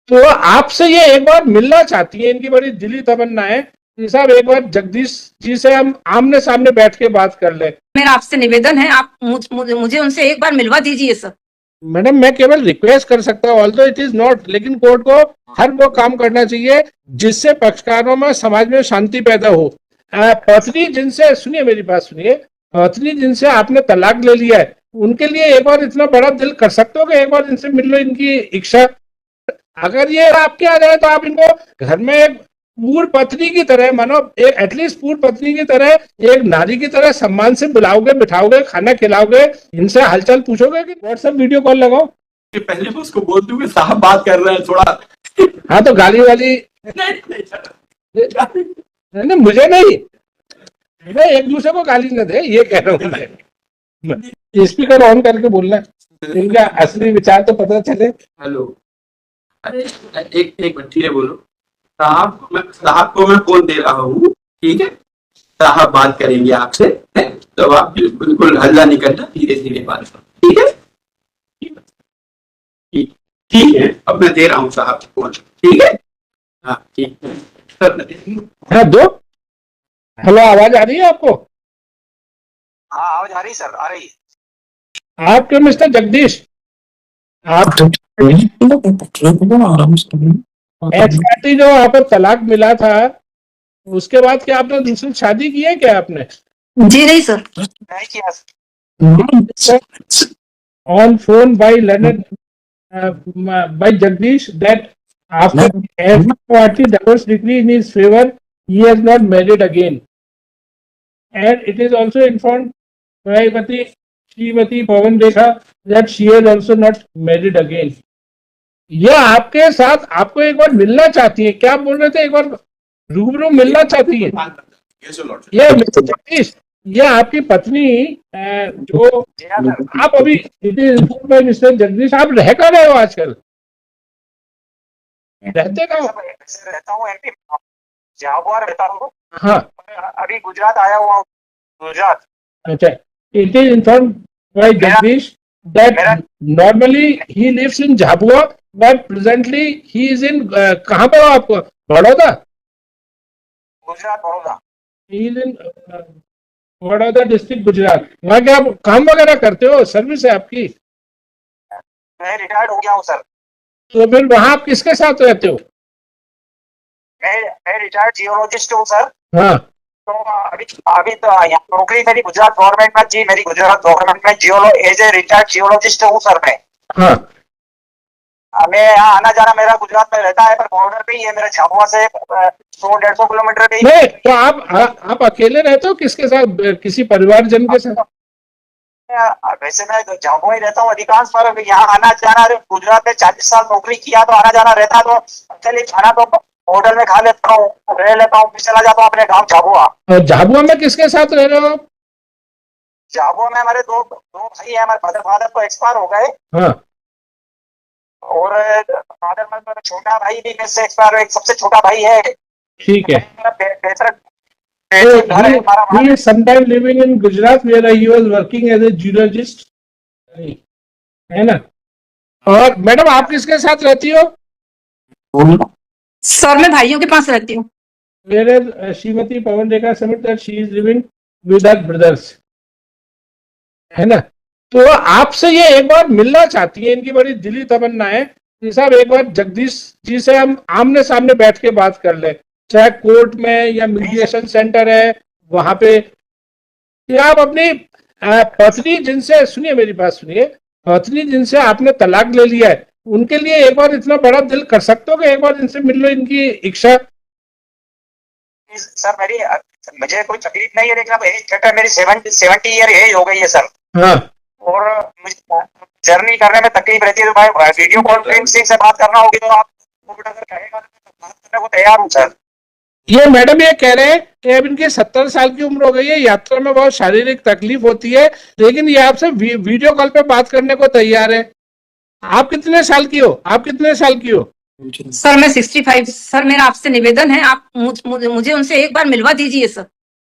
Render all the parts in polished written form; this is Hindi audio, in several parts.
तो आपसे ये एक बार मिलना चाहती है, इनकी बड़ी दिली तमन्ना है कि साहब एक बार जगदीश जी से हम आमने सामने बैठ के बात कर ले। मेरा आपसे निवेदन है, आप मुझे उनसे एक बार मिलवा दीजिए सर। मैडम मैं केवल रिक्वेस्ट कर सकता हूँ, ऑल्दो इट इज नॉट, लेकिन कोर्ट को हर वो काम करना चाहिए जिससे पक्षकारों में समाज में शांति पैदा हो। पत्नी जिनसे, सुनिए मेरी बात सुनिए, पत्नी जिनसे आपने तलाक ले लिया है उनके लिए एक बार इतना बड़ा दिल कर सकते हो कि एक बार इनसे मिल लो, इनकी इच्छा। अगर ये आपके आ जाए तो आप इनको घर में एक पूर्व पत्नी की तरह, मानो एक एटलीस्ट पूर्व पत्नी की तरह, एक नारी की तरह सम्मान से बुलाओगे, बिठाओगे, खाना खिलाओगे, इनसे हालचाल पूछोगे कि व्हाट्सएप वीडियो कॉल लगाओ। पहले मैं उसको बोल दूं कि साहब बात कर रहे हैं थोड़ा। हाँ तो गाली वाली नहीं, मुझे नहीं, मैं एक दूसरे को गाली न दे, ये कह रहा हूँ मैं। स्पीकर ऑन करके बोलना, इनका असली विचार तो पता चले। हेलो, अरे एक मिनट, ठीक है बोलो। साहब को मैं फोन दे रहा हूँ, ठीक है, साहब बात करेंगे आपसे, तो आप बिल्कुल हल्ला नहीं करना, धीरे धीरे बात करो, ठीक है? ठीक है, अब मैं दे रहा हूँ साहब को फोन, ठीक है? हाँ ठीक है। हाँ दो। हेलो, आवाज आ रही है आपको? हाँ आवाज आ रही सर, आ रही है। आपके मिस्टर जगदीश, आप एक्स पार्टी जो आपको तलाक मिला था उसके बाद क्या आपने दूसरी शादी की है क्या आपने? जी नहीं सर। नहीं किया sir. On phone by Leonard, by Jagdish, that after every party divorce decree in his favor, he has not married again. And it is also informed by Srimati Pawan Rekha that she has also not married again. यह आपके साथ आपको एक बार मिलना चाहती है, क्या बोल रहे थे, एक बार रूबरू मिलना चाहती है। ये मिस्टर जगदीश, ये आपकी पत्नी जो आप अभी, it is informed by Mister Jagdish, आप रह कर रहे हो आजकल, रहते कहाँ हो? रहता हूँ एमपी, झाबुआ रहता हूँ। हाँ अभी गुजरात आया हुआ हूँ, गुजरात। अच्छा, it is informed by Jagdish that normally he lives in Jhabua but presently he is in कहाँ पे हो आप? Baroda? Gujarat, Baroda. he is in Baroda district, Gujarat. वहाँ क्या आप काम वगैरह करते हो, सर्विस है आपकी? मैं रिटायर्ड हो गया हूँ सर। तो फिर वहाँ आप किसके साथ रहते हो? मैं रिटायर्ड जियोलॉजिस्ट हूँ सर। हाँ तो अभी तो नौकरी मेरी गुजरात गवर्नमेंट में जी, मेरी गुजरात गवर्नमेंट में एज ए रिटायर्ड जियोलॉजिस्ट हूँ सर मैं। हाँ, मैं यहाँ आना जाना मेरा गुजरात में रहता है, पर बॉर्डर पे ही है मेरा, झाबुआ से 100-150 किलोमीटर पे ही। नहीं तो आप अकेले रहते हो, किसके साथ, किसी परिवारजन के साथ? वैसे मैं झाबुआ ही रहता हूँ अधिकांश, पर यहाँ आना जाना, गुजरात में 40 साल नौकरी किया तो आना जाना रहता, तो अकेले खाना तो होटल में खा लेता हूँ, रह लेता हूँ, फिर चला जाता हूँ अपने गाँव झाबुआ। और झाबुआ में किसके साथ रह रहे हो आप? झाबुआ में हमारे दो भाई है, हमारे फादर तो एक्सपायर हो गए। हाँ, और फादर में छोटा भाई भी मेरे से एक्सपायर, एक सबसे छोटा भाई है। ठीक है। he is sometime living in Gujarat where he was working as a geologist, है ना? और मैडम आप किसके साथ रहती हो? सर मैं भाइयों के पास रहती हूँ। Whereas Shrimati Pawan Rekha submit that she is living with her brothers, है ना? तो आपसे ये एक बार मिलना चाहती है, इनकी बड़ी दिली तमन्ना है कि साहब एक बार जगदीश जी से हम आमने सामने बैठ के बात कर ले, चाहे कोर्ट में या मीडिएशन सेंटर है वहां पे, या आप अपनी पत्नी जिनसे, सुनिए मेरी बात सुनिए, पत्नी जिनसे आपने तलाक ले लिया है उनके लिए एक बार इतना बड़ा दिल कर सकते हो कि एक बार इनसे मिल लो, इनकी इच्छा। सर मुझे कोई तकलीफ नहीं है, लेकिन अब एज घटा, मेरी 70 ईयर एज हो गई है सर। हाँ, और मुझे जर्नी करने में तकलीफ रहती है, तो भाई वीडियो कॉन्फ्रेंसिंग से बात करना होगी तो आप अगर कहेगा तो बात करने को तैयार हूँ सर। ये मैडम ये कह रहे हैं कि अब इनकी 70 साल की उम्र हो गई है, यात्रा में बहुत शारीरिक तकलीफ होती है, लेकिन ये आपसे वीडियो कॉल पे बात करने को तैयार है। आप कितने साल की हो? आप कितने साल की हो? सर मैं 65। सर मेरा आपसे निवेदन है, आप मुझे उनसे एक बार मिलवा दीजिए सर।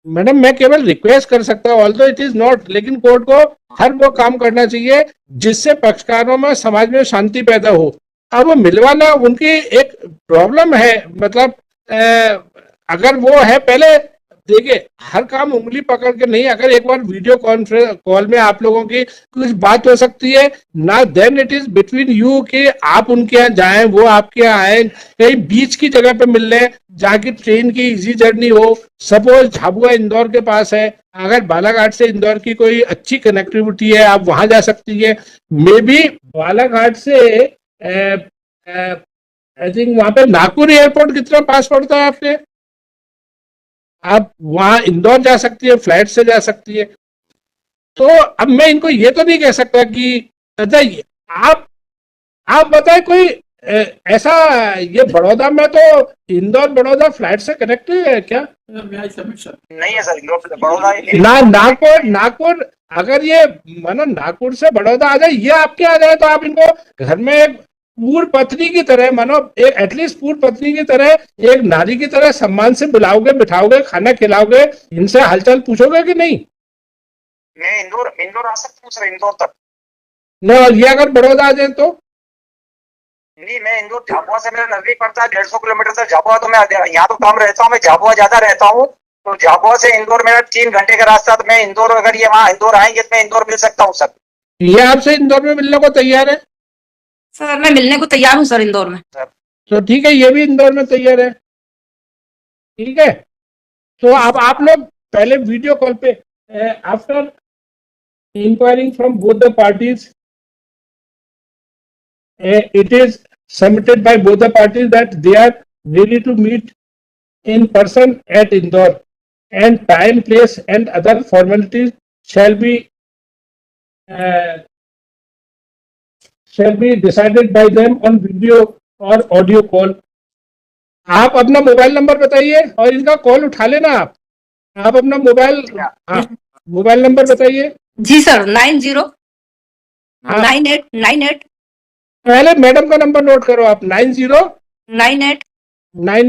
मैडम मैं केवल रिक्वेस्ट कर सकता हूँ, ऑल्दो इट इज नॉट, लेकिन कोर्ट को हर वो काम करना चाहिए जिससे पक्षकारों में समाज में शांति पैदा हो। अब वो मिलवाना उनकी एक प्रॉब्लम है, मतलब अगर वो है, पहले देखिए हर काम उंगली पकड़ के नहीं, अगर एक बार वीडियो कॉन्फ्रेंस कॉल में आप लोगों की कुछ बात हो सकती है ना, then it is between you कि आप उनके यहाँ जाएं, वो आपके यहाँ आए, कहीं बीच की जगह पे मिल लें जहाँ की ट्रेन की इजी जर्नी हो। सपोज झाबुआ इंदौर के पास है, अगर बालाघाट से इंदौर की कोई अच्छी कनेक्टिविटी है, आप वहां जा सकती है। मे बी बालाघाट से आई थिंक वहां पे नागपुर एयरपोर्ट कितना पास पड़ता है आपके, आप वहां इंदौर जा सकती है, फ्लाइट से जा सकती है। तो अब मैं इनको ये तो नहीं कह सकता कि अच्छा आप बताएं कोई ऐसा, ये बड़ौदा में तो इंदौर बड़ौदा फ्लाइट से कनेक्ट है क्या? नहीं है सर, इंदौर से बड़ौदा ना नागपुर अगर ये मानो नागपुर से बड़ौदा आ जाए, ये आपके आ जाए, तो आप इनको घर में एक पूर्व पत्नी की तरह, मानो एक एटलीस्ट पूर्व पत्नी की तरह, एक नारी की तरह सम्मान से बुलाओगे, बिठाओगे, खाना खिलाओगे, इनसे हालचाल पूछोगे कि नहीं? मैं इंदौर आ सकता हूँ सर, इंदौर तक। न ये अगर बड़ौदा आ जाए तो? नहीं, मैं इंदौर झाबुआ से मेरा नजदीक पड़ता है, 150 किलोमीटर से झाबुआ। तो मैं यहाँ तो कम रहता हूँ, मैं झाबुआ ज्यादा रहता हूँ। तो झाबुआ से इंदौर मेरा 3 घंटे का रास्ता। तो मैं इंदौर, अगर ये वहाँ इंदौर आएंगे तो मैं इंदौर मिल सकता हूँ सर। ये आपसे इंदौर में मिलने को तैयार है? सर मैं मिलने को तैयार हूँ सर इंदौर में। तो ठीक है, ये भी इंदौर में तैयार है, ठीक है। तो अब आप लोग पहले वीडियो कॉल पे, after enquiring from both the parties, it is submitted by both the parties that they are ready to meet in person at Indore, and time, place and other formalities shall be decided by them on video or audio call. आप अपना मोबाइल नंबर बताइए और इनका कॉल उठा लेना। आप अपना मोबाइल नंबर बताइए। जी सर, 90 हाँ। 9898 पहले मैडम का नंबर नोट करो आप, 90 98 98